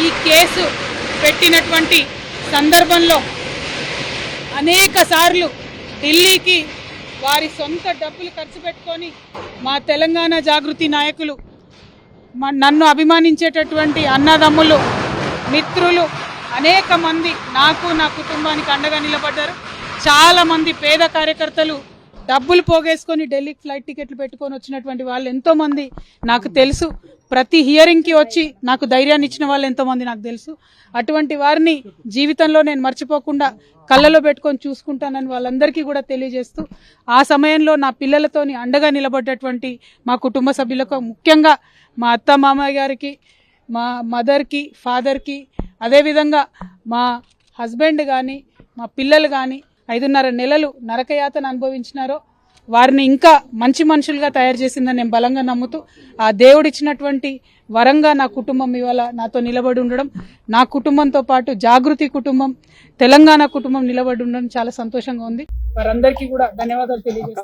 ఈ కేసు పెట్టినటువంటి సందర్భంలో అనేక సార్లు ఢిల్లీకి వారి సొంత డబ్బులు ఖర్చు పెట్టుకొని మా తెలంగాణ జాగృతి నాయకులు, నన్ను అభిమానించేటటువంటి అన్నదమ్ములు, మిత్రులు అనేక మంది నాకు, నా కుటుంబానికి అండగా నిలబడ్డారు. చాలామంది పేద కార్యకర్తలు డబ్బులు పోగేసుకొని ఢిల్లీకి ఫ్లైట్ టికెట్లు పెట్టుకొని వచ్చినటువంటి వాళ్ళు ఎంతోమంది నాకు తెలుసు. ప్రతి హియరింగ్కి వచ్చి నాకు ధైర్యాన్ని ఇచ్చిన వాళ్ళు ఎంతోమంది నాకు తెలుసు. అటువంటి వారిని జీవితంలో నేను మర్చిపోకుండా కళ్ళలో పెట్టుకొని చూసుకుంటానని వాళ్ళందరికీ కూడా తెలియజేస్తూ, ఆ సమయంలో నా పిల్లలతోని అండగా నిలబడ్డటువంటి మా కుటుంబ సభ్యులకు, ముఖ్యంగా మా అత్త మామయ్య గారికి, మా మదర్కి, ఫాదర్కి, అదేవిధంగా మా హస్బెండ్ కానీ మా పిల్లలు కానీ 5.5 నెలలు నరకయాతన అనుభవించినారో వారిని ఇంకా మంచి మనుషులుగా తయారు చేసిందని నేను బలంగా నమ్ముతూ, ఆ దేవుడిచ్చినటువంటి వరంగా నా కుటుంబం ఇవాళ నాతో నిలబడి ఉండడం, నా కుటుంబంతో పాటు జాగృతి కుటుంబం, తెలంగాణ కుటుంబం నిలబడి ఉండడం చాలా సంతోషంగా ఉంది. వారందరికీ కూడా ధన్యవాదాలు తెలియజేస్తాను.